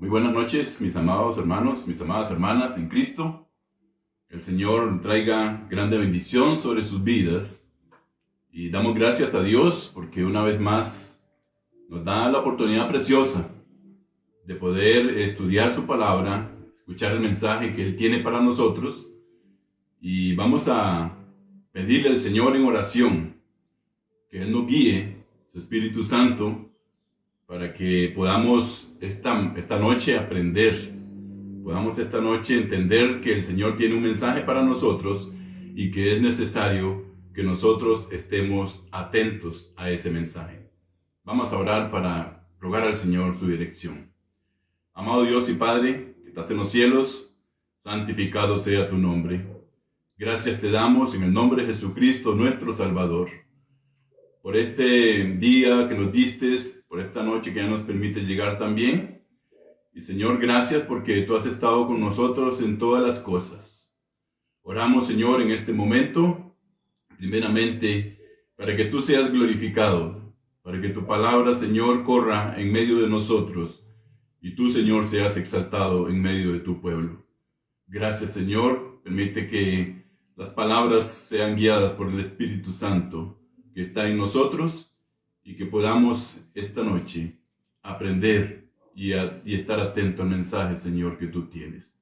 Muy buenas noches, mis amados hermanos, mis amadas hermanas en Cristo. Que el Señor traiga grande bendición sobre sus vidas. Y damos gracias a Dios porque una vez más nos da la oportunidad preciosa de poder estudiar su palabra, escuchar el mensaje que Él tiene para nosotros. Y vamos a pedirle al Señor en oración que Él nos guíe, su Espíritu Santo, para que podamos esta noche aprender, podamos esta noche entender que el Señor tiene un mensaje para nosotros y que es necesario que nosotros estemos atentos a ese mensaje. Vamos a orar para rogar al Señor su dirección. Amado Dios y Padre, que estás en los cielos, santificado sea tu nombre. Gracias te damos en el nombre de Jesucristo, nuestro Salvador, por este día que nos diste, por esta noche que ya nos permite llegar también. Y Señor, gracias porque tú has estado con nosotros en todas las cosas. Oramos, Señor, en este momento, primeramente, para que tú seas glorificado, para que tu palabra, Señor, corra en medio de nosotros, y tú, Señor, seas exaltado en medio de tu pueblo. Gracias, Señor. Permite que las palabras sean guiadas por el Espíritu Santo que está en nosotros y que podamos esta noche aprender y estar atento al mensaje, Señor, que tú tienes.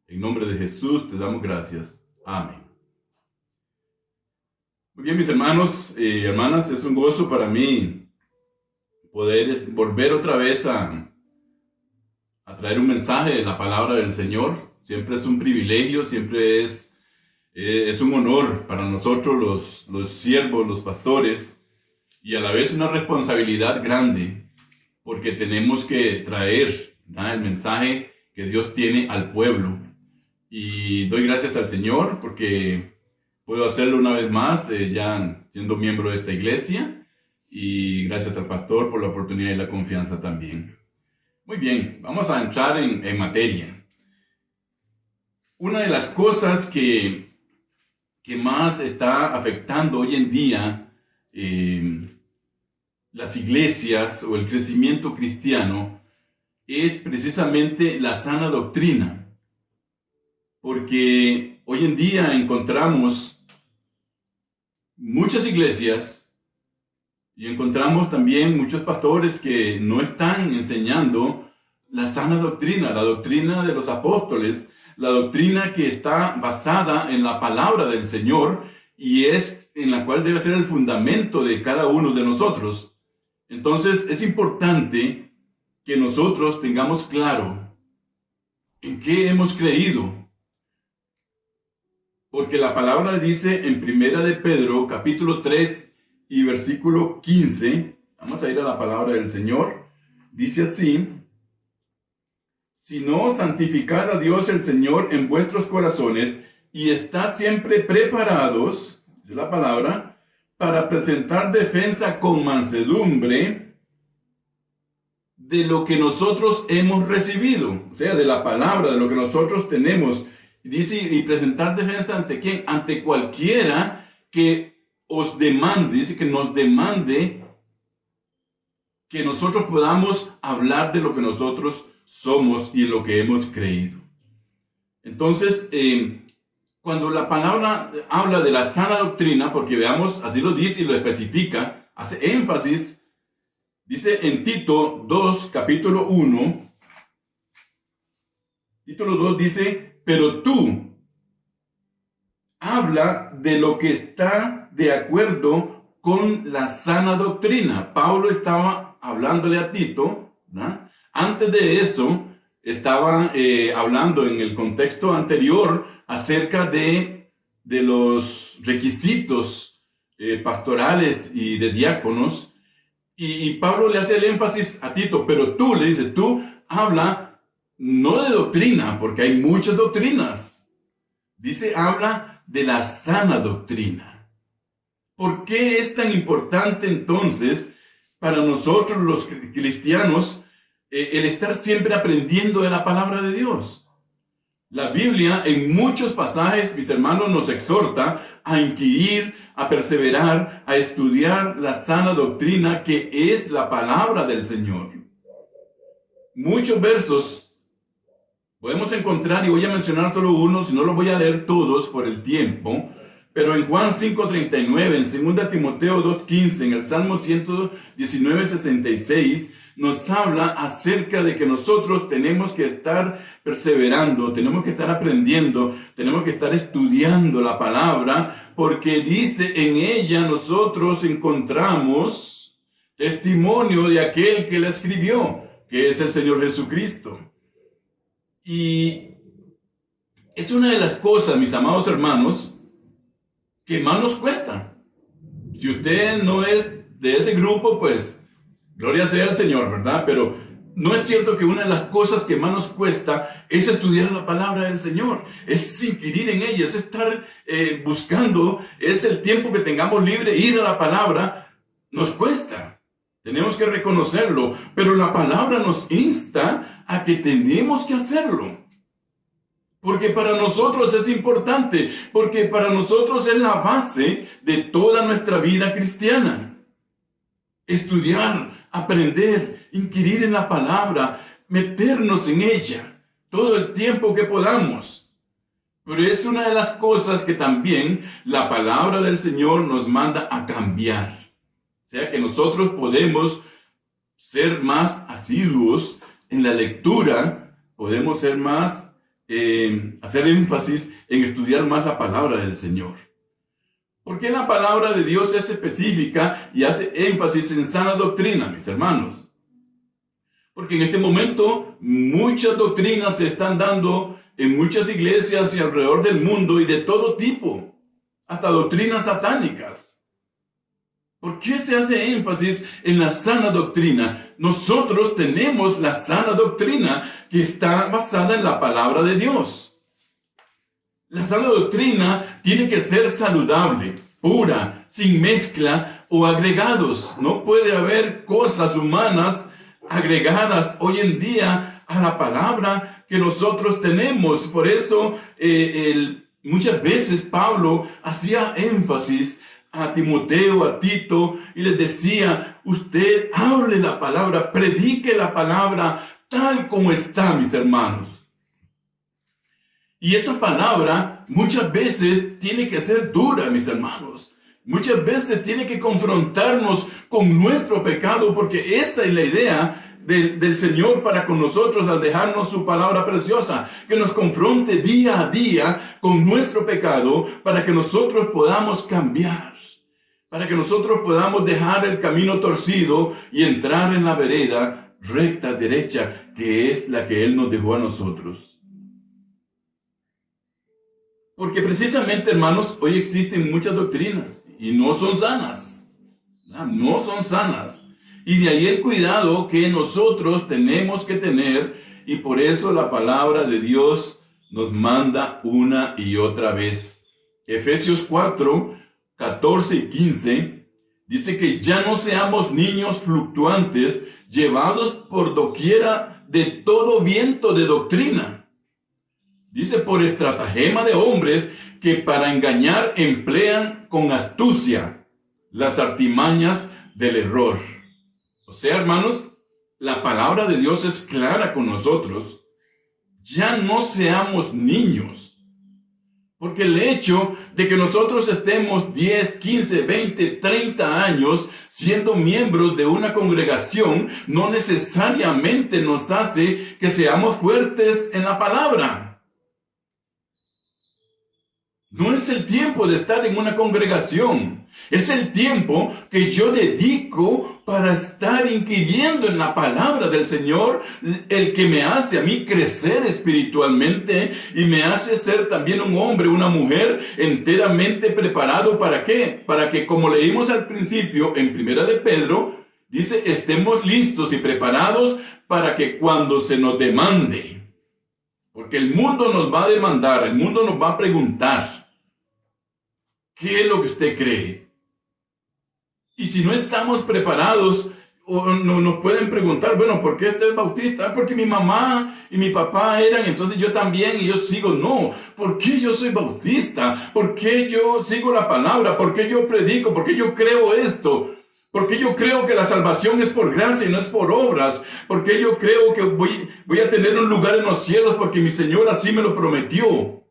En nombre de Jesús te damos gracias. Amén. Muy bien, mis hermanos y hermanas, es un gozo para mí poder volver otra vez a traer un mensaje de la palabra del Señor. Siempre es un privilegio, siempre es un honor para nosotros los siervos, los pastores, y a la vez una responsabilidad grande, porque tenemos que traer el mensaje que Dios tiene al pueblo. Y doy gracias al Señor porque puedo hacerlo una vez más, ya siendo miembro de esta iglesia, y gracias al pastor por la oportunidad y la confianza también. Muy bien, vamos a entrar en materia. Una de las cosas que más está afectando hoy en día las iglesias o el crecimiento cristiano es precisamente la sana doctrina. Porque hoy en día encontramos muchas iglesias y encontramos también muchos pastores que no están enseñando la sana doctrina, la doctrina de los apóstoles, la doctrina que está basada en la palabra del Señor y es en la cual debe ser el fundamento de cada uno de nosotros. Entonces es importante que nosotros tengamos claro en qué hemos creído. Porque la palabra dice en Primera de Pedro, capítulo 3 y versículo 15, vamos a ir a la palabra del Señor, dice así: sino santificad a Dios el Señor en vuestros corazones y estad siempre preparados, dice la palabra, para presentar defensa con mansedumbre de lo que nosotros hemos recibido, o sea, de la palabra, de lo que nosotros tenemos. Dice, y presentar defensa ante quién, ante cualquiera que os demande, dice que nos demande que nosotros podamos hablar de lo que nosotros somos y en lo que hemos creído. Entonces, cuando la palabra habla de la sana doctrina, porque veamos, así lo dice y lo especifica, hace énfasis, dice en Tito 2, capítulo 1, título 2 dice: pero tú habla de lo que está de acuerdo con la sana doctrina. Pablo estaba hablándole a Tito, ¿no? Antes de eso, estaba hablando en el contexto anterior acerca de los requisitos pastorales y de diáconos. Y Pablo le hace el énfasis a Tito, pero tú, le dice, tú habla no de doctrina, porque hay muchas doctrinas. Dice, habla de la sana doctrina. ¿Por qué es tan importante entonces para nosotros los cristianos el estar siempre aprendiendo de la palabra de Dios? La Biblia en muchos pasajes, mis hermanos, nos exhorta a inquirir, a perseverar, a estudiar la sana doctrina que es la palabra del Señor. Muchos versos Podemos encontrar, y voy a mencionar solo uno, si no los voy a leer todos por el tiempo, pero en Juan 5:39, en 2 Timoteo 2:15, en el Salmo 119:66, nos habla acerca de que nosotros tenemos que estar perseverando, tenemos que estar aprendiendo, tenemos que estar estudiando la palabra, porque dice, en ella nosotros encontramos testimonio de aquel que la escribió, que es el Señor Jesucristo. Y es una de las cosas, mis amados hermanos, que más nos cuesta. Si usted no es de ese grupo, pues gloria sea al Señor, ¿verdad? Pero no es cierto que una de las cosas que más nos cuesta es estudiar la palabra del Señor, es inquirir en ella, es estar buscando, es el tiempo que tengamos libre, ir a la palabra, nos cuesta. Tenemos que reconocerlo, pero la palabra nos insta a que tenemos que hacerlo. Porque para nosotros es importante, porque para nosotros es la base de toda nuestra vida cristiana. Estudiar, aprender, inquirir en la palabra, meternos en ella todo el tiempo que podamos. Pero es una de las cosas que también la palabra del Señor nos manda a cambiar. O sea que nosotros podemos ser más asiduos en la lectura, podemos ser más, hacer énfasis en estudiar más la palabra del Señor. Porque la palabra de Dios es específica y hace énfasis en sana doctrina, mis hermanos. Porque en este momento muchas doctrinas se están dando en muchas iglesias y alrededor del mundo y de todo tipo, hasta doctrinas satánicas. ¿Por qué se hace énfasis en la sana doctrina? Nosotros tenemos la sana doctrina que está basada en la palabra de Dios. La sana doctrina tiene que ser saludable, pura, sin mezcla o agregados. No puede haber cosas humanas agregadas hoy en día a la palabra que nosotros tenemos. Por eso muchas veces Pablo hacía énfasis a Timoteo, a Tito, y les decía, usted hable la palabra, predique la palabra tal como está, mis hermanos. Y esa palabra muchas veces tiene que ser dura, mis hermanos. Muchas veces tiene que confrontarnos con nuestro pecado, porque esa es la idea del Señor para con nosotros al dejarnos su palabra preciosa, que nos confronte día a día con nuestro pecado para que nosotros podamos cambiar, para que nosotros podamos dejar el camino torcido y entrar en la vereda recta, derecha, que es la que Él nos dejó a nosotros. Porque precisamente, hermanos, hoy existen muchas doctrinas y no son sanas. No son sanas. Y de ahí el cuidado que nosotros tenemos que tener, y por eso la palabra de Dios nos manda una y otra vez. Efesios 4, 14 y 15 dice que ya no seamos niños fluctuantes, llevados por doquiera de todo viento de doctrina. Dice, por estratagema de hombres que para engañar emplean con astucia las artimañas del error. O sea, hermanos, la palabra de Dios es clara con nosotros. Ya no seamos niños. Porque el hecho de que nosotros estemos 10, 15, 20, 30 años siendo miembros de una congregación no necesariamente nos hace que seamos fuertes en la palabra. No es el tiempo de estar en una congregación. Es el tiempo que yo dedico para estar inquiriendo en la palabra del Señor, el que me hace a mí crecer espiritualmente y me hace ser también un hombre, una mujer enteramente preparado. ¿Para qué? Para que, como leímos al principio en Primera de Pedro, dice, estemos listos y preparados para que cuando se nos demande, porque el mundo nos va a demandar, el mundo nos va a preguntar, ¿qué es lo que usted cree? Y si no estamos preparados, o nos pueden preguntar, bueno, ¿por qué usted es bautista? Porque mi mamá y mi papá eran, entonces yo también, y yo sigo. No, ¿por qué yo soy bautista? ¿Por qué yo sigo la palabra? ¿Por qué yo predico? ¿Por qué yo creo esto? Porque yo creo que la salvación es por gracia y no es por obras. Porque yo creo que voy a tener un lugar en los cielos porque mi Señor así me lo prometió.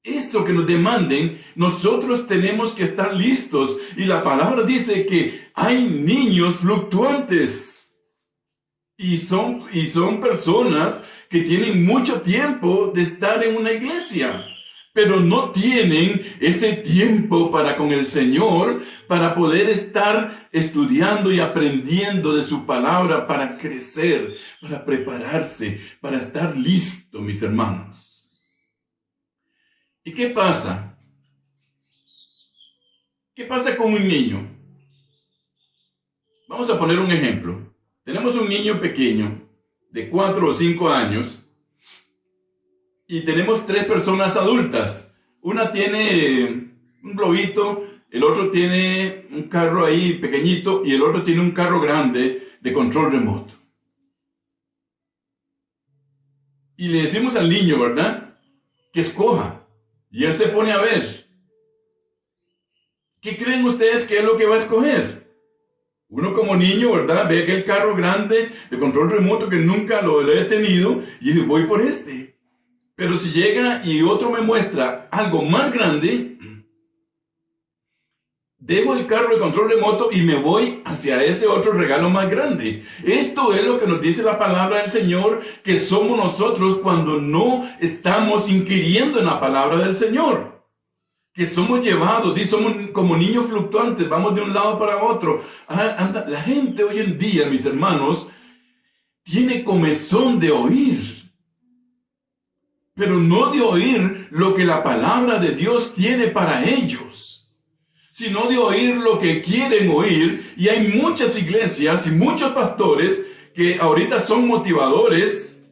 Eso que nos demanden, nosotros tenemos que estar listos. Y la palabra dice que hay niños fluctuantes. Y son personas que tienen mucho tiempo de estar en una iglesia, pero no tienen ese tiempo para con el Señor, para poder estar estudiando y aprendiendo de su palabra, para crecer, para prepararse, para estar listo, mis hermanos. ¿Y qué pasa? ¿Qué pasa con un niño? Vamos a poner un ejemplo. Tenemos un niño pequeño de 4 o 5 años y tenemos 3 personas adultas. Una tiene un globito, el otro tiene un carro ahí pequeñito y el otro tiene un carro grande de control remoto. Y le decimos al niño, ¿verdad?, que escoja. Y él se pone a ver. ¿Qué creen ustedes que es lo que va a escoger? Uno como niño, ¿verdad?, ve aquel carro grande de control remoto que nunca lo he tenido y dice, voy por este. Pero si llega y otro me muestra algo más grande, dejo el carro de control remoto y me voy hacia ese otro regalo más grande. Esto es lo que nos dice la palabra del Señor, que somos nosotros cuando no estamos inquiriendo en la palabra del Señor. Que somos llevados, somos como niños fluctuantes, vamos de un lado para otro. La gente hoy en día, mis hermanos, tiene comezón de oír, pero no de oír lo que la palabra de Dios tiene para ellos, sino de oír lo que quieren oír. Y hay muchas iglesias y muchos pastores que ahorita son motivadores,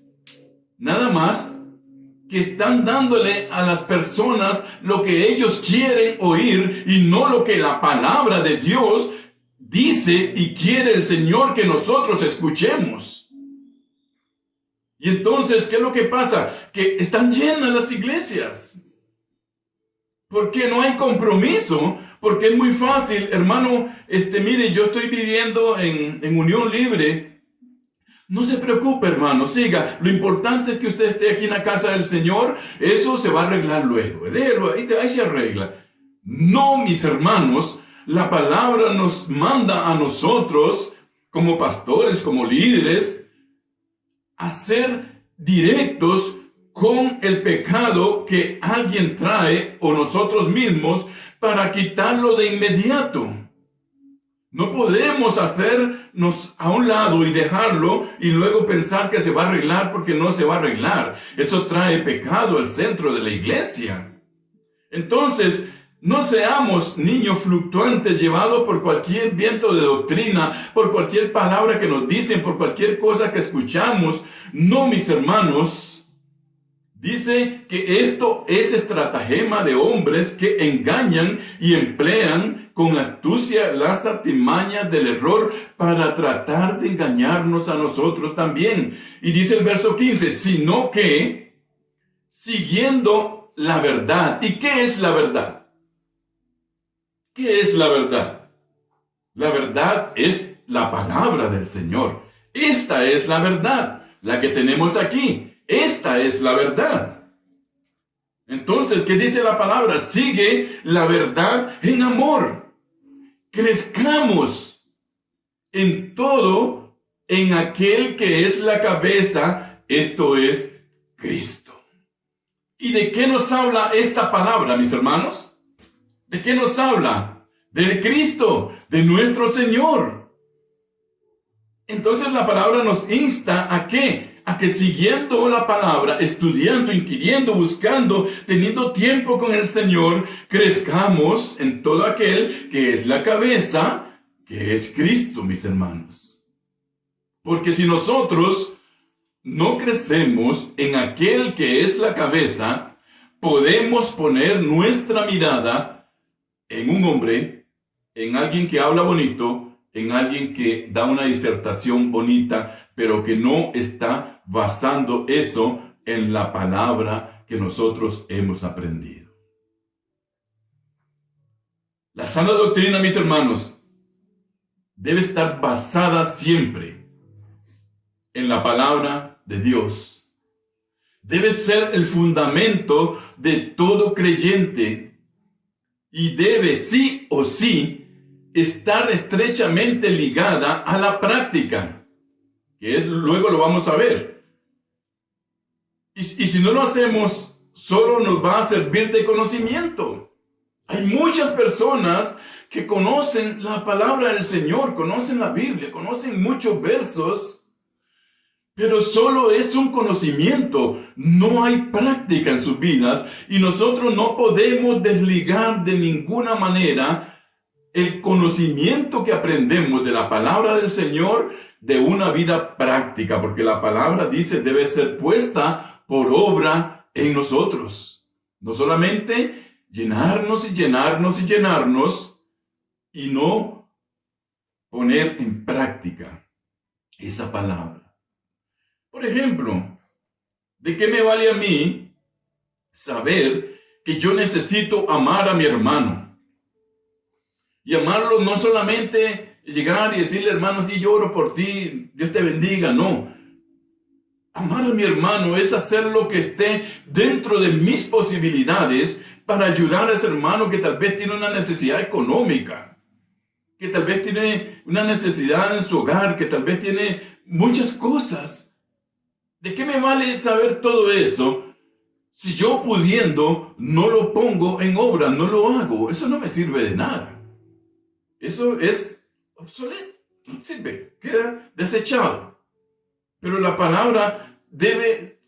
nada más, que están dándole a las personas lo que ellos quieren oír y no lo que la palabra de Dios dice y quiere el Señor que nosotros escuchemos. Y entonces, ¿qué es lo que pasa? Que están llenas las iglesias. Porque no hay compromiso, porque es muy fácil, hermano, mire, yo estoy viviendo en unión libre. No se preocupe, hermano, siga. Lo importante es que usted esté aquí en la casa del Señor. Eso se va a arreglar luego. Déjelo, ahí se arregla. No, mis hermanos, la palabra nos manda a nosotros, como pastores, como líderes, a ser directos con el pecado que alguien trae o nosotros mismos para quitarlo de inmediato. No podemos hacernos a un lado y dejarlo y luego pensar que se va a arreglar porque no se va a arreglar. Eso trae pecado al centro de la iglesia. Entonces, no seamos niños fluctuantes llevados por cualquier viento de doctrina, por cualquier palabra que nos dicen, por cualquier cosa que escuchamos. No, mis hermanos. Dice que esto es estratagema de hombres que engañan y emplean con astucia las artimañas del error para tratar de engañarnos a nosotros también. Y dice el verso 15, sino que siguiendo la verdad. ¿Y qué es la verdad? ¿Qué es la verdad? La verdad es la palabra del Señor. Esta es la verdad, la que tenemos aquí. Esta es la verdad. Entonces, ¿qué dice la palabra? Sigue la verdad en amor. Crezcamos en todo en aquel que es la cabeza, esto es Cristo. ¿Y de qué nos habla esta palabra, mis hermanos? ¿De qué nos habla? Del Cristo, de nuestro Señor. Entonces la palabra nos insta ¿a qué? A que siguiendo la palabra, estudiando, inquiriendo, buscando, teniendo tiempo con el Señor, crezcamos en todo aquel que es la cabeza, que es Cristo, mis hermanos. Porque si nosotros no crecemos en aquel que es la cabeza, podemos poner nuestra mirada en un hombre, en alguien que habla bonito, en alguien que da una disertación bonita, pero que no está basando eso en la palabra que nosotros hemos aprendido. La sana doctrina, mis hermanos, debe estar basada siempre en la palabra de Dios. Debe ser el fundamento de todo creyente y debe sí o sí estar estrechamente ligada a la práctica, luego lo vamos a ver. Y si no lo hacemos, solo nos va a servir de conocimiento. Hay muchas personas que conocen la palabra del Señor, conocen la Biblia, conocen muchos versos, pero solo es un conocimiento, no hay práctica en sus vidas y nosotros no podemos desligar de ninguna manera el conocimiento que aprendemos de la palabra del Señor de una vida práctica, porque la palabra dice debe ser puesta por obra en nosotros. No solamente llenarnos y llenarnos y llenarnos y no poner en práctica esa palabra. Por ejemplo, ¿de qué me vale a mí saber que yo necesito amar a mi hermano? Y amarlo no solamente llegar y decirle, hermano, sí, lloro por ti, Dios te bendiga, no. Amar a mi hermano es hacer lo que esté dentro de mis posibilidades para ayudar a ese hermano que tal vez tiene una necesidad económica, que tal vez tiene una necesidad en su hogar, que tal vez tiene muchas cosas. ¿De qué me vale saber todo eso si yo pudiendo no lo pongo en obra, no lo hago? Eso no me sirve de nada. Eso es obsoleto, no sirve, queda desechado. Pero la palabra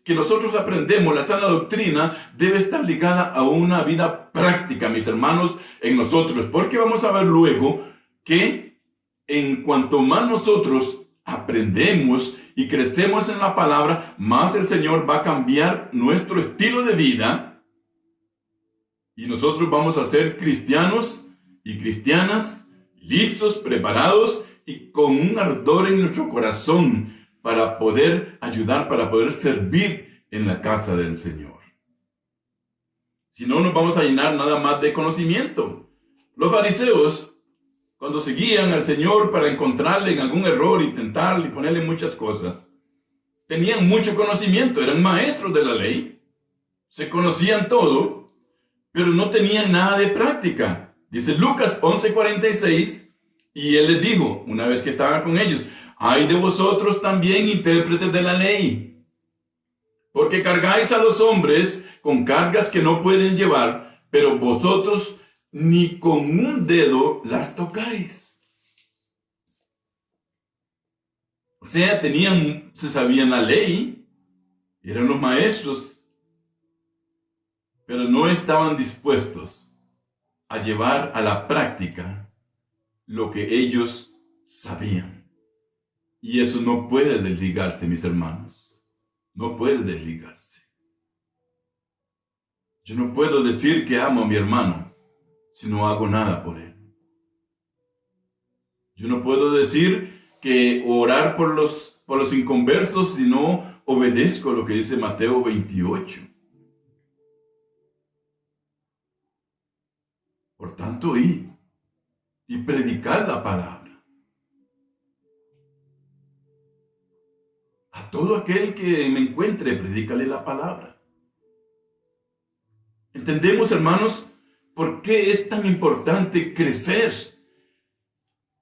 que nosotros aprendemos, la sana doctrina, debe estar ligada a una vida práctica, mis hermanos, en nosotros. Porque vamos a ver luego que en cuanto más nosotros aprendemos y crecemos en la palabra, más el Señor va a cambiar nuestro estilo de vida y nosotros vamos a ser cristianos y cristianas listos, preparados y con un ardor en nuestro corazón para poder ayudar, para poder servir en la casa del Señor. Si no, nos vamos a llenar nada más de conocimiento. Los fariseos, cuando seguían al Señor para encontrarle en algún error y tentarle y ponerle muchas cosas, tenían mucho conocimiento, eran maestros de la ley, se conocían todo, pero no tenían nada de práctica. Dice Lucas 11:46, y él les dijo, una vez que estaban con ellos, ay de vosotros también, intérpretes de la ley, porque cargáis a los hombres con cargas que no pueden llevar, pero vosotros ni con un dedo las tocáis. O sea, se sabían la ley, eran los maestros, pero no estaban dispuestos a llevar a la práctica lo que ellos sabían. Y eso no puede desligarse, mis hermanos. No puede desligarse. Yo no puedo decir que amo a mi hermano si no hago nada por él. Yo no puedo decir que orar por los inconversos si no obedezco lo que dice Mateo 28. Por tanto, id y predicad la palabra. A todo aquel que me encuentre, predícale la palabra. ¿Entendemos, hermanos, por qué es tan importante crecer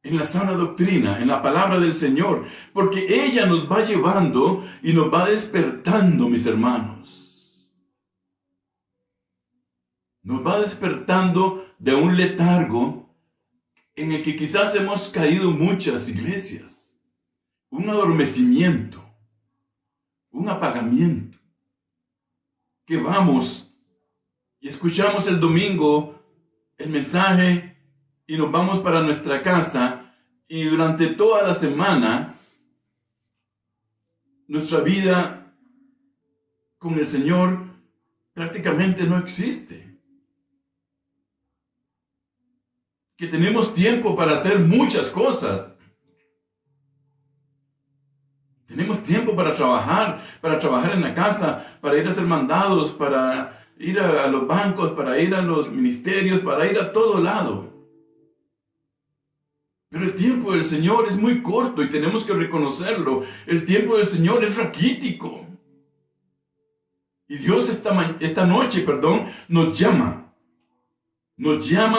en la sana doctrina, en la palabra del Señor? Porque ella nos va llevando y nos va despertando, mis hermanos. Nos va despertando de un letargo en el que quizás hemos caído muchas iglesias. Un adormecimiento, un apagamiento. Que vamos y escuchamos el domingo el mensaje y nos vamos para nuestra casa y durante toda la semana nuestra vida con el Señor prácticamente no existe. Que tenemos tiempo para hacer muchas cosas. Tenemos tiempo para trabajar en la casa, para ir a hacer mandados, para ir a los bancos, para ir a los ministerios, para ir a todo lado. Pero el tiempo del Señor es muy corto y tenemos que reconocerlo. El tiempo del Señor es raquítico. Y Dios esta noche, nos llama,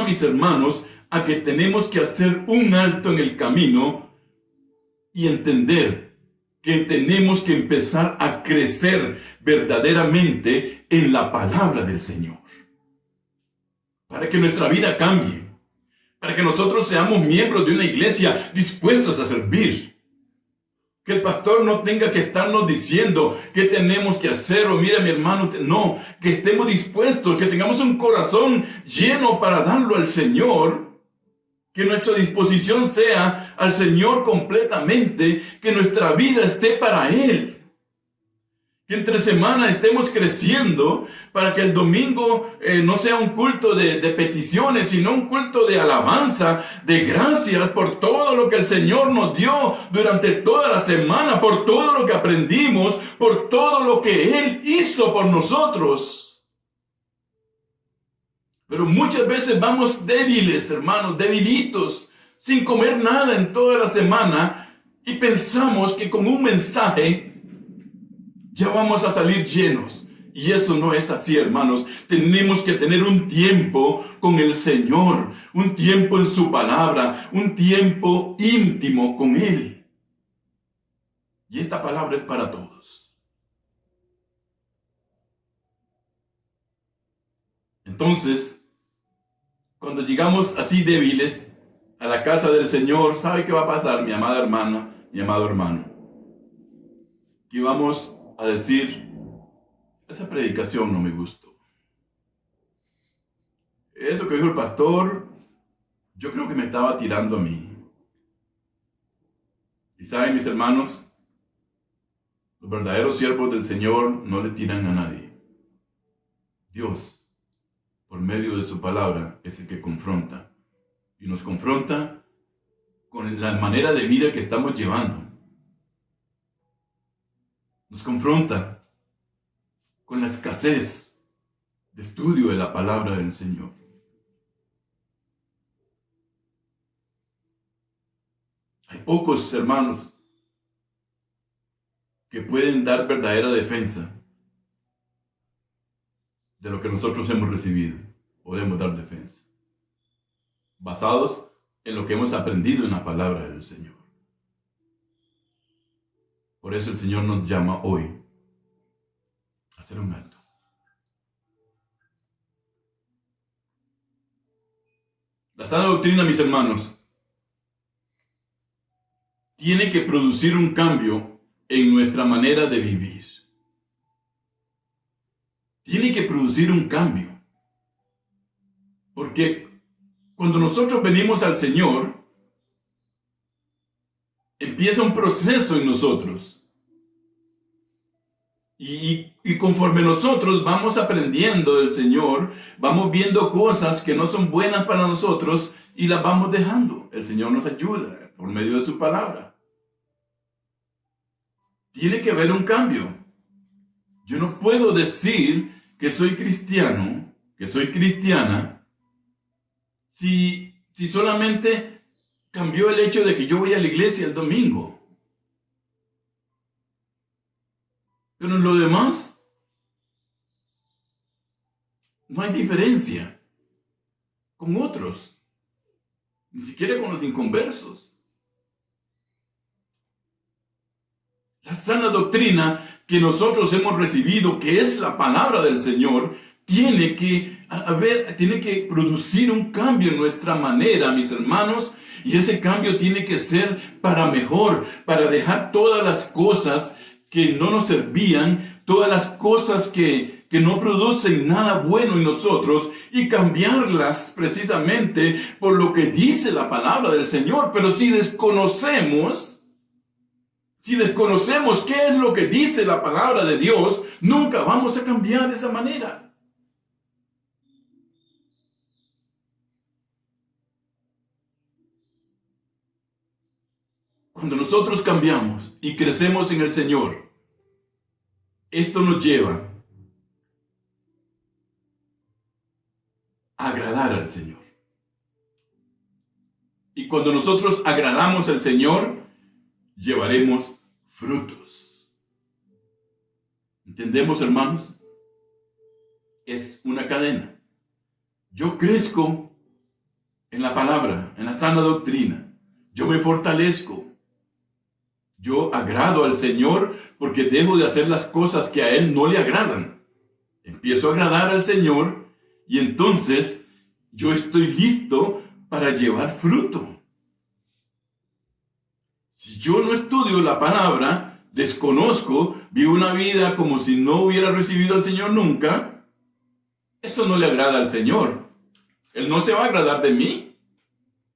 mis hermanos, a que tenemos que hacer un alto en el camino y entender que tenemos que empezar a crecer verdaderamente en la palabra del Señor. Para que nuestra vida cambie. Para que nosotros seamos miembros de una iglesia dispuestos a servir. Que el pastor no tenga que estarnos diciendo qué tenemos que hacer, o mira mi hermano, no, que estemos dispuestos, que tengamos un corazón lleno para darlo al Señor, que nuestra disposición sea al Señor completamente, que nuestra vida esté para Él. Que entre semana estemos creciendo para que el domingo no sea un culto de peticiones, sino un culto de alabanza, de gracias por todo lo que el Señor nos dio durante toda la semana, por todo lo que aprendimos, por todo lo que Él hizo por nosotros. Pero muchas veces vamos débiles, hermanos, debilitos, sin comer nada en toda la semana, y pensamos que con un mensaje ya vamos a salir llenos. Y eso no es así, hermanos. Tenemos que tener un tiempo con el Señor, un tiempo en su palabra, un tiempo íntimo con Él. Y esta palabra es para todos. Entonces, cuando llegamos así débiles a la casa del Señor, ¿sabe qué va a pasar, mi amada hermana, mi amado hermano? Que vamos a decir: esa predicación no me gustó. Eso que dijo el pastor, yo creo que me estaba tirando a mí. Y saben, mis hermanos, los verdaderos siervos del Señor no le tiran a nadie. Dios, por medio de su palabra, es el que confronta. Y nos confronta con la manera de vida que estamos llevando. Nos confronta con la escasez de estudio de la palabra del Señor. Hay pocos hermanos que pueden dar verdadera defensa de lo que nosotros hemos recibido. Podemos dar defensa, basados en lo que hemos aprendido en la palabra del Señor. Por eso el Señor nos llama hoy a hacer un alto. La sana doctrina, mis hermanos, tiene que producir un cambio en nuestra manera de vivir. Tiene que producir un cambio. Porque cuando nosotros venimos al Señor, empieza un proceso en nosotros. Y conforme nosotros vamos aprendiendo del Señor, vamos viendo cosas que no son buenas para nosotros y las vamos dejando. El Señor nos ayuda por medio de su palabra. Tiene que haber un cambio. Yo no puedo decir que soy cristiano, que soy cristiana, si solamente cambió el hecho de que yo voy a la iglesia el domingo. Pero en lo demás, no hay diferencia con otros, ni siquiera con los inconversos. La sana doctrina que nosotros hemos recibido, que es la palabra del Señor, tiene que producir un cambio en nuestra manera, mis hermanos, y ese cambio tiene que ser para mejor, para dejar todas las cosas que no nos servían, todas las cosas que no producen nada bueno en nosotros, y cambiarlas precisamente por lo que dice la palabra del Señor. Pero si desconocemos qué es lo que dice la palabra de Dios, nunca vamos a cambiar de esa manera. Cuando nosotros cambiamos y crecemos en el Señor, esto nos lleva a agradar al Señor. Y cuando nosotros agradamos al Señor, llevaremos frutos. ¿Entendemos, hermanos? Es una cadena. Yo crezco en la palabra, en la sana doctrina. Yo me fortalezco. Yo agrado al Señor porque dejo de hacer las cosas que a Él no le agradan. Empiezo a agradar al Señor y entonces yo estoy listo para llevar fruto. Si yo no estudio la palabra, desconozco, vivo una vida como si no hubiera recibido al Señor nunca, eso no le agrada al Señor. Él no se va a agradar de mí.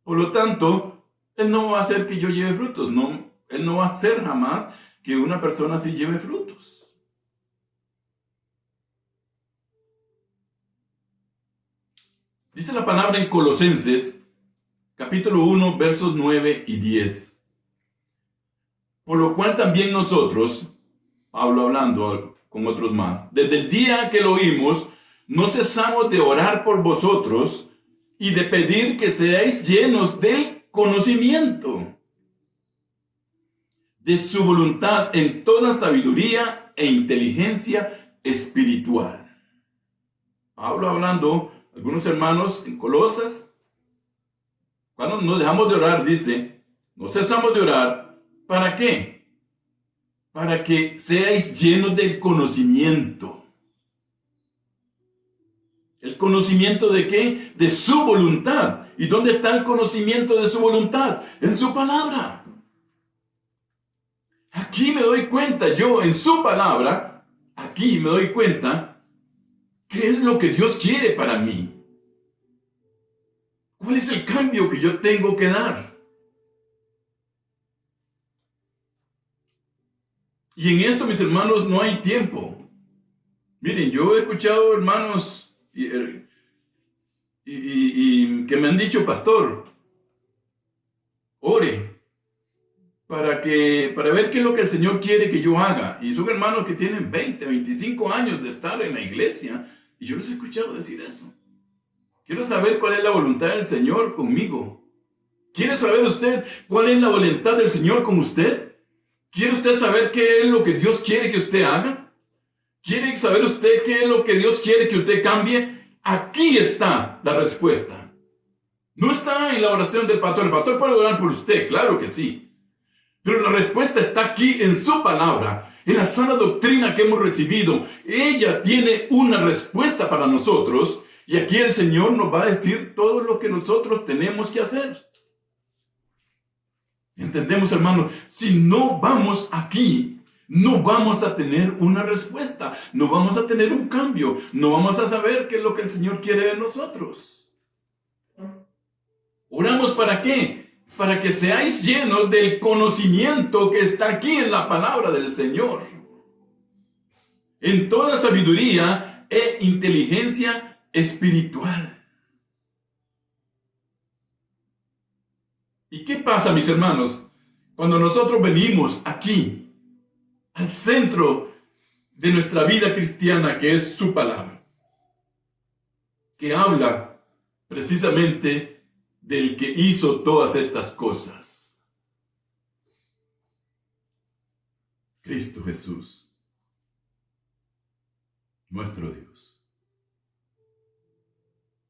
Por lo tanto, Él no va a hacer que yo lleve frutos. No, Él no va a hacer jamás que una persona así lleve frutos. Dice la palabra en Colosenses, capítulo 1, versos 9 y 10. Por lo cual también nosotros, Pablo hablando con otros más, desde el día que lo oímos, no cesamos de orar por vosotros y de pedir que seáis llenos del conocimiento de su voluntad en toda sabiduría e inteligencia espiritual. Pablo hablando, algunos hermanos en Colosas, cuando nos dejamos de orar, dice, no cesamos de orar, ¿para qué? Para que seáis llenos del conocimiento. ¿El conocimiento de qué? De su voluntad. ¿Y dónde está el conocimiento de su voluntad? En su palabra. Aquí me doy cuenta, yo en su palabra, aquí me doy cuenta qué es lo que Dios quiere para mí. ¿Cuál es el cambio que yo tengo que dar? Y en esto, mis hermanos, no hay tiempo. Miren, yo he escuchado hermanos y que me han dicho, pastor, ore para ver qué es lo que el Señor quiere que yo haga. Y son hermanos que tienen 20, 25 años de estar en la iglesia, y yo los he escuchado decir eso. Quiero saber cuál es la voluntad del Señor conmigo. ¿Quiere saber usted cuál es la voluntad del Señor con usted? ¿Quiere usted saber qué es lo que Dios quiere que usted haga? ¿Quiere saber usted qué es lo que Dios quiere que usted cambie? Aquí está la respuesta. No está en la oración del pastor. El pastor puede orar por usted, claro que sí. Pero la respuesta está aquí en su palabra, en la sana doctrina que hemos recibido. Ella tiene una respuesta para nosotros y aquí el Señor nos va a decir todo lo que nosotros tenemos que hacer. ¿Entendemos, hermanos? Si no vamos aquí, no vamos a tener una respuesta, no vamos a tener un cambio, no vamos a saber qué es lo que el Señor quiere de nosotros. ¿Oramos para qué? Para que seáis llenos del conocimiento que está aquí en la palabra del Señor. En toda sabiduría e inteligencia espiritual. ¿Y qué pasa, mis hermanos, cuando nosotros venimos aquí, al centro de nuestra vida cristiana, que es su palabra, que habla precisamente del que hizo todas estas cosas? Cristo Jesús, nuestro Dios.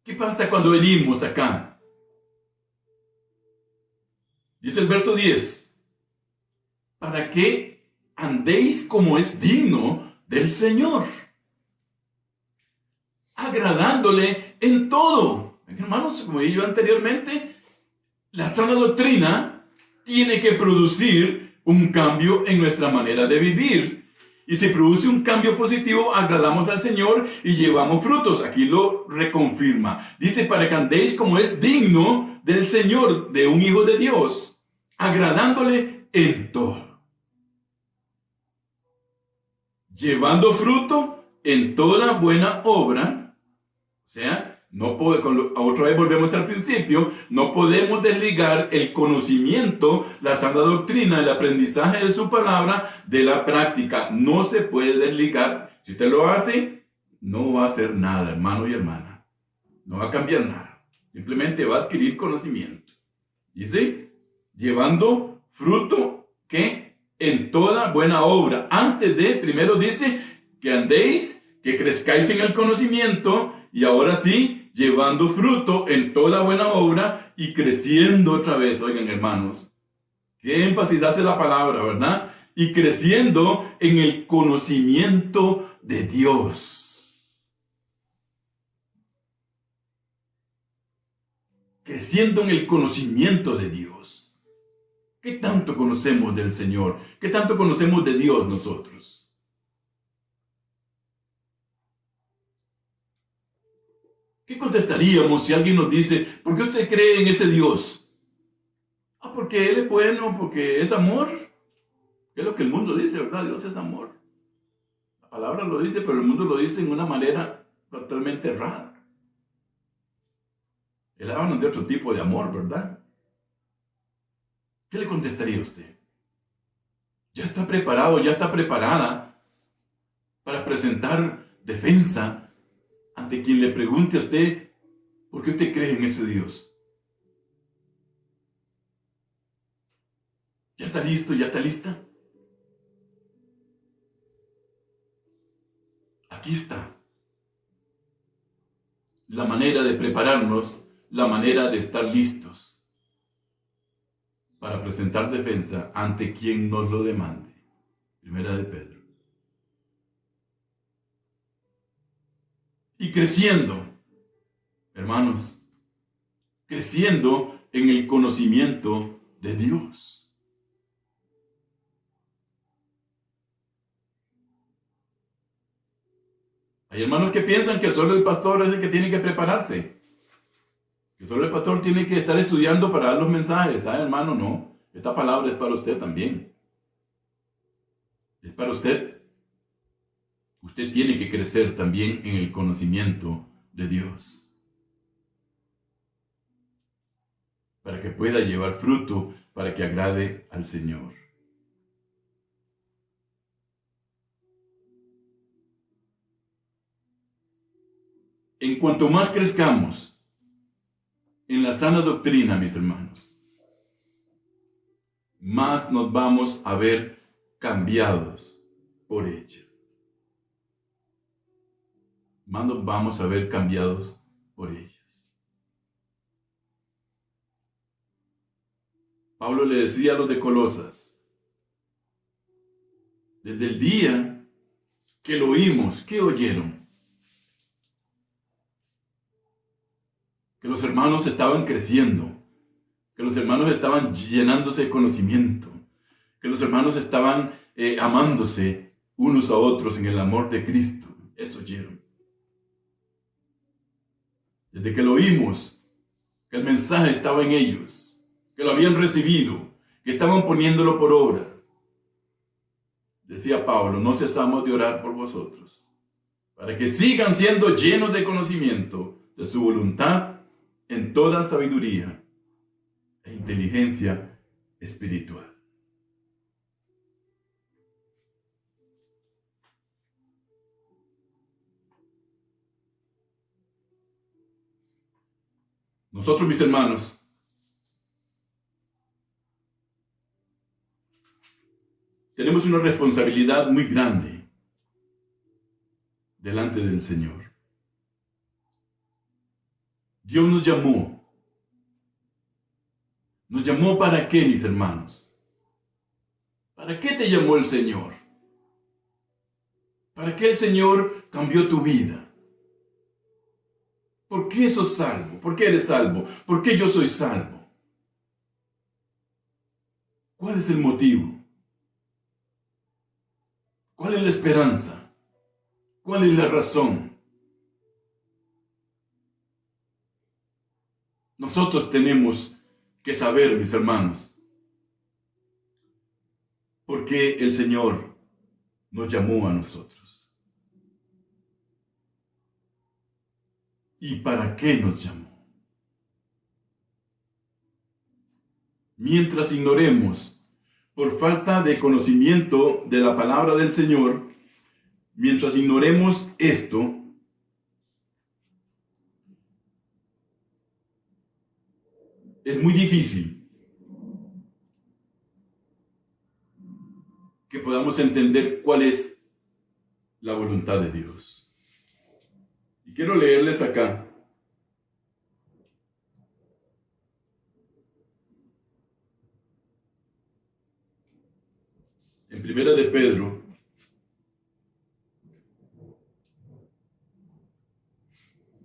¿Qué pasa cuando venimos acá? Dice el verso 10, para que andéis como es digno del Señor, agradándole en todo. Hermanos, como dije yo anteriormente, la sana doctrina tiene que producir un cambio en nuestra manera de vivir. Y si produce un cambio positivo, agradamos al Señor y llevamos frutos. Aquí lo reconfirma. Dice, para que andéis como es digno del Señor, de un hijo de Dios, agradándole en todo, llevando fruto en toda buena obra. O sea, otra vez volvemos al principio, no podemos desligar el conocimiento, la sana doctrina, el aprendizaje de su palabra de la práctica. No se puede desligar. Si usted lo hace, no va a hacer nada, hermano y hermana. No va a cambiar nada. Simplemente va a adquirir conocimiento. Dice, llevando fruto que en toda buena obra. Primero dice que andéis, que crezcáis en el conocimiento, y ahora sí, llevando fruto en toda buena obra y creciendo otra vez. Oigan, hermanos, qué énfasis hace la palabra, ¿verdad? Y creciendo en el conocimiento de Dios. Creciendo en el conocimiento de Dios. ¿Qué tanto conocemos del Señor? ¿Qué tanto conocemos de Dios nosotros? ¿Qué contestaríamos si alguien nos dice, ¿por qué usted cree en ese Dios? Porque Él es bueno, porque es amor. Es lo que el mundo dice, ¿verdad? Dios es amor. La palabra lo dice, pero el mundo lo dice en una manera totalmente errada. Él habla de otro tipo de amor, ¿verdad? ¿Qué le contestaría a usted? Ya está preparado, ya está preparada para presentar defensa ante quien le pregunte a usted por qué usted cree en ese Dios. ¿Ya está listo? ¿Ya está lista? Aquí está la manera de prepararnos, la manera de estar listos para presentar defensa ante quien nos lo demande. Primera de Pedro. Y creciendo, hermanos, creciendo en el conocimiento de Dios. Hay hermanos que piensan que solo el pastor es el que tiene que prepararse, que solo el pastor tiene que estar estudiando para dar los mensajes. Hermano, no. Esta palabra es para usted también. Es para usted. Usted tiene que crecer también en el conocimiento de Dios, para que pueda llevar fruto, para que agrade al Señor. En cuanto más crezcamos en la sana doctrina, mis hermanos, más nos vamos a ver cambiados por ella. Más nos vamos a ver cambiados por ellas. Pablo le decía a los de Colosas, desde el día que lo oímos, ¿qué oyeron? Que los hermanos estaban creciendo, que los hermanos estaban llenándose de conocimiento, que los hermanos estaban amándose unos a otros en el amor de Cristo. Eso oyeron. Desde que lo oímos, que el mensaje estaba en ellos, que lo habían recibido, que estaban poniéndolo por obra. Decía Pablo, no cesamos de orar por vosotros, para que sigan siendo llenos de conocimiento de su voluntad en toda sabiduría e inteligencia espiritual. Nosotros, mis hermanos, tenemos una responsabilidad muy grande delante del Señor. Dios nos llamó. ¿Nos llamó para qué, mis hermanos? ¿Para qué te llamó el Señor? ¿Para qué el Señor cambió tu vida? ¿Por qué sos salvo? ¿Por qué eres salvo? ¿Por qué yo soy salvo? ¿Cuál es el motivo? ¿Cuál es la esperanza? ¿Cuál es la razón? Nosotros tenemos que saber, mis hermanos, por qué el Señor nos llamó a nosotros. ¿Y para qué nos llamó? Mientras ignoremos, por falta de conocimiento de la palabra del Señor, mientras ignoremos esto, es muy difícil vamos a entender cuál es la voluntad de Dios. Y quiero leerles acá. En Primera de Pedro,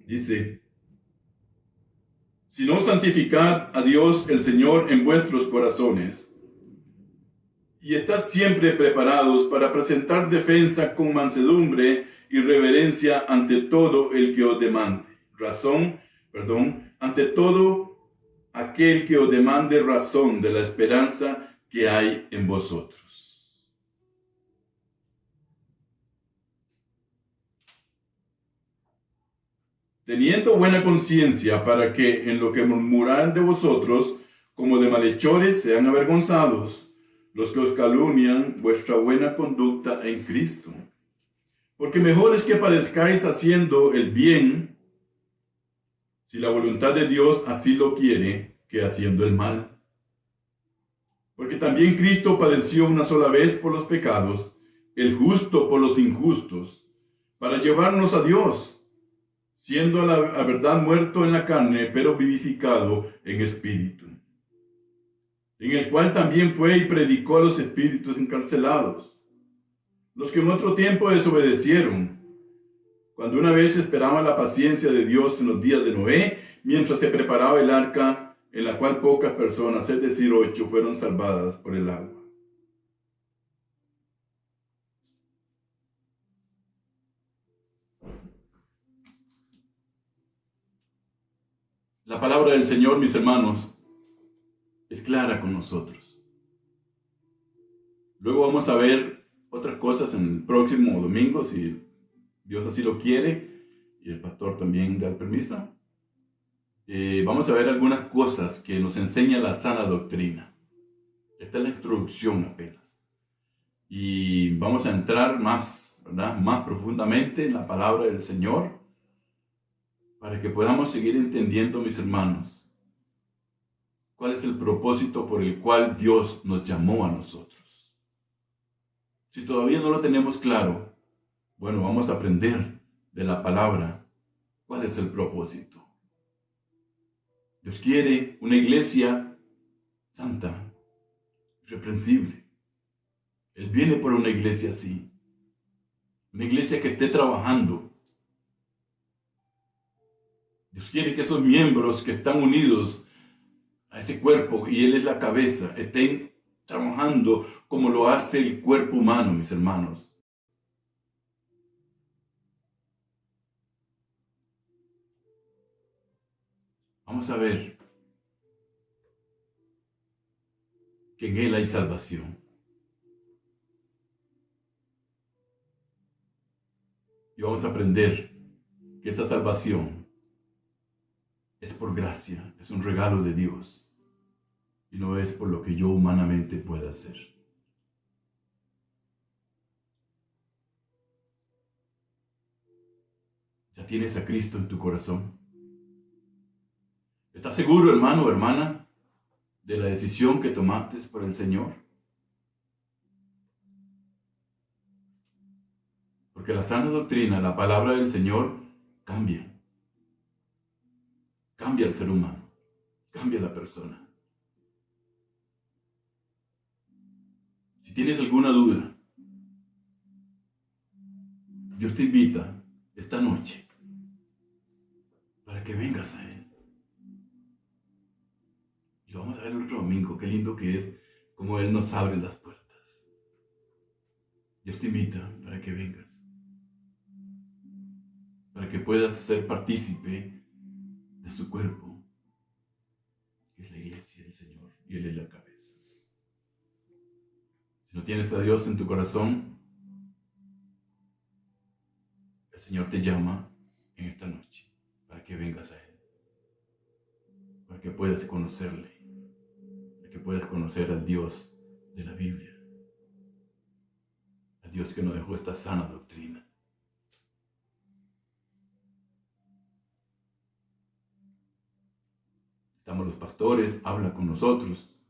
dice: si no, santificad a Dios el Señor en vuestros corazones, y estad siempre preparados para presentar defensa con mansedumbre y reverencia ante todo el que os demande ante todo aquel que os demande razón de la esperanza que hay en vosotros. Teniendo buena conciencia, para que en lo que murmuran de vosotros, como de malhechores, sean avergonzados los que os calumnian vuestra buena conducta en Cristo. Porque mejor es que padezcáis haciendo el bien, si la voluntad de Dios así lo quiere, que haciendo el mal. Porque también Cristo padeció una sola vez por los pecados, el justo por los injustos, para llevarnos a Dios, siendo a la verdad muerto en la carne, pero vivificado en espíritu, en el cual también fue y predicó a los espíritus encarcelados, los que en otro tiempo desobedecieron, cuando una vez esperaban la paciencia de Dios en los días de Noé, mientras se preparaba el arca, en la cual pocas personas, es decir, 8, fueron salvadas por el agua. La palabra del Señor, mis hermanos, es clara con nosotros. Luego vamos a ver otras cosas en el próximo domingo, si Dios así lo quiere, y el pastor también da el permiso. Vamos a ver algunas cosas que nos enseña la sana doctrina. Esta es la introducción apenas. Y vamos a entrar más profundamente en la palabra del Señor, para que podamos seguir entendiendo, mis hermanos, cuál es el propósito por el cual Dios nos llamó a nosotros. Si todavía no lo tenemos claro, bueno, vamos a aprender de la palabra cuál es el propósito. Dios quiere una iglesia santa, irreprensible. Él viene por una iglesia así, una iglesia que esté trabajando. Dios quiere que esos miembros que están unidos a ese cuerpo, y Él es la cabeza, estén trabajando como lo hace el cuerpo humano, mis hermanos. Vamos a ver que en Él hay salvación. Y vamos a aprender que esa salvación es por gracia, es un regalo de Dios, y no es por lo que yo humanamente pueda hacer. ¿Ya tienes a Cristo en tu corazón? ¿Estás seguro, hermano o hermana, de la decisión que tomaste por el Señor? Porque la sana doctrina, la palabra del Señor, cambia. Cambia al ser humano, cambia a la persona. Si tienes alguna duda, Dios te invita esta noche para que vengas a Él. Y lo vamos a ver el otro domingo, qué lindo que es como Él nos abre las puertas. Dios te invita para que vengas, para que puedas ser partícipe de su cuerpo, que es la iglesia del Señor, y Él es la cabeza. Si no tienes a Dios en tu corazón, el Señor te llama en esta noche para que vengas a Él, para que puedas conocerle, para que puedas conocer al Dios de la Biblia, al Dios que nos dejó esta sana doctrina. Estamos los pastores, habla con nosotros.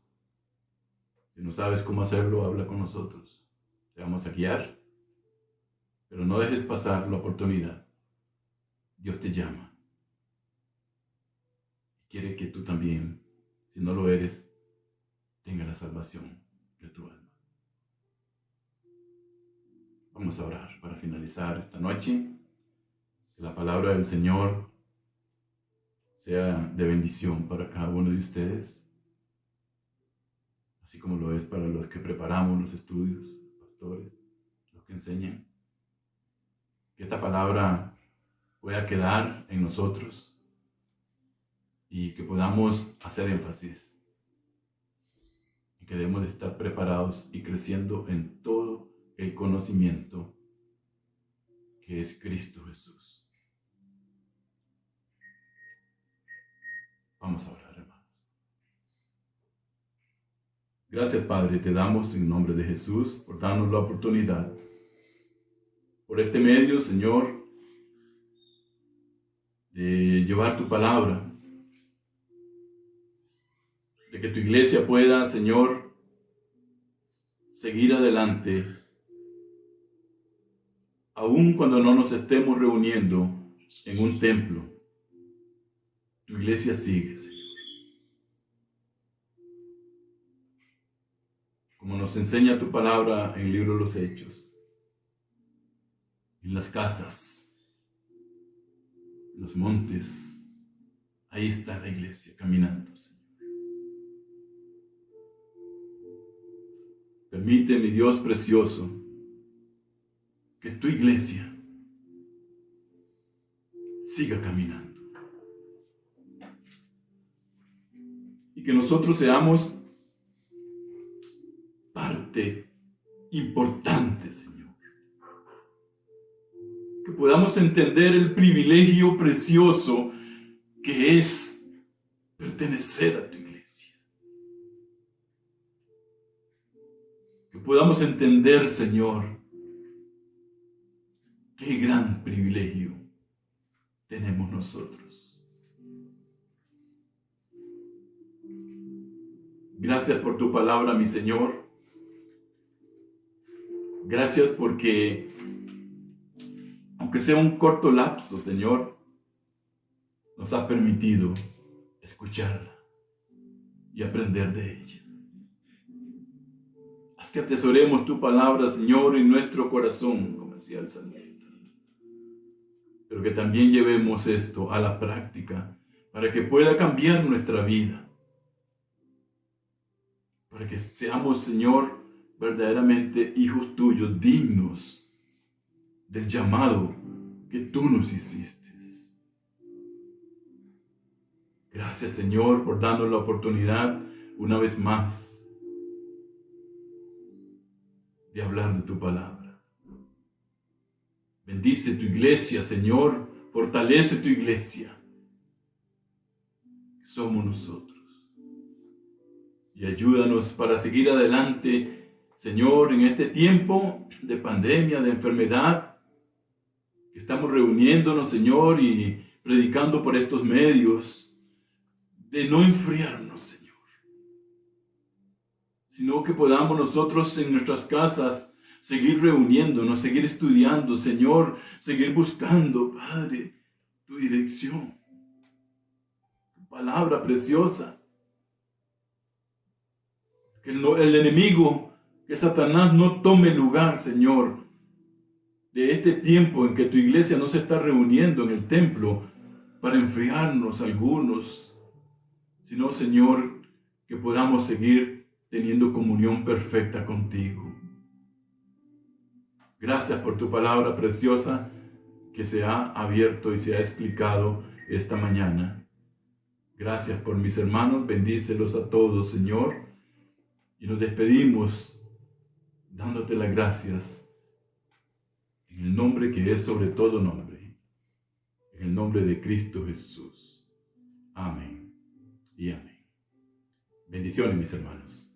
Si no sabes cómo hacerlo, habla con nosotros. te vamos a guiar, pero no dejes pasar la oportunidad. Dios te llama. Quiere que tú también, si no lo eres, tengas la salvación de tu alma. Vamos a orar para finalizar esta noche. Que la palabra del Señor sea de bendición para cada uno de ustedes, así como lo es para los que preparamos los estudios, los pastores, los que enseñan. Que esta palabra pueda quedar en nosotros y que podamos hacer énfasis en que debemos de estar preparados y creciendo en todo el conocimiento que es Cristo Jesús. Vamos a orar, hermanos. Gracias, Padre, te damos en nombre de Jesús por darnos la oportunidad, por este medio, Señor, de llevar tu palabra, de que tu iglesia pueda, Señor, seguir adelante, aun cuando no nos estemos reuniendo en un templo. Tu iglesia sigue, Señor. Como nos enseña tu palabra en el libro de los Hechos, en las casas, en los montes, ahí está la iglesia caminando, Señor. Permite, mi Dios precioso, que tu iglesia siga caminando. Y que nosotros seamos parte importante, Señor. Que podamos entender el privilegio precioso que es pertenecer a tu iglesia. Que podamos entender, Señor, qué gran privilegio tenemos nosotros. Gracias por tu palabra, mi Señor. Gracias porque, aunque sea un corto lapso, Señor, nos has permitido escucharla y aprender de ella. Haz que atesoremos tu palabra, Señor, en nuestro corazón, como decía el salmista. Pero que también llevemos esto a la práctica para que pueda cambiar nuestra vida. Para que seamos, Señor, verdaderamente hijos tuyos, dignos del llamado que tú nos hiciste. Gracias, Señor, por darnos la oportunidad una vez más de hablar de tu palabra. Bendice tu iglesia, Señor, fortalece tu iglesia. Somos nosotros. Y ayúdanos para seguir adelante, Señor, en este tiempo de pandemia, de enfermedad, que estamos reuniéndonos, Señor, y predicando por estos medios, de no enfriarnos, Señor, sino que podamos nosotros en nuestras casas seguir reuniéndonos, seguir estudiando, Señor, seguir buscando, Padre, tu dirección, tu palabra preciosa. Que el enemigo, que Satanás no tome lugar, Señor, de este tiempo en que tu iglesia no se está reuniendo en el templo para enfriarnos algunos, sino, Señor, que podamos seguir teniendo comunión perfecta contigo. Gracias por tu palabra preciosa que se ha abierto y se ha explicado esta mañana. Gracias por mis hermanos, bendícelos a todos, Señor. Y nos despedimos dándote las gracias en el nombre que es sobre todo nombre, en el nombre de Cristo Jesús. Amén y amén. Bendiciones, mis hermanos.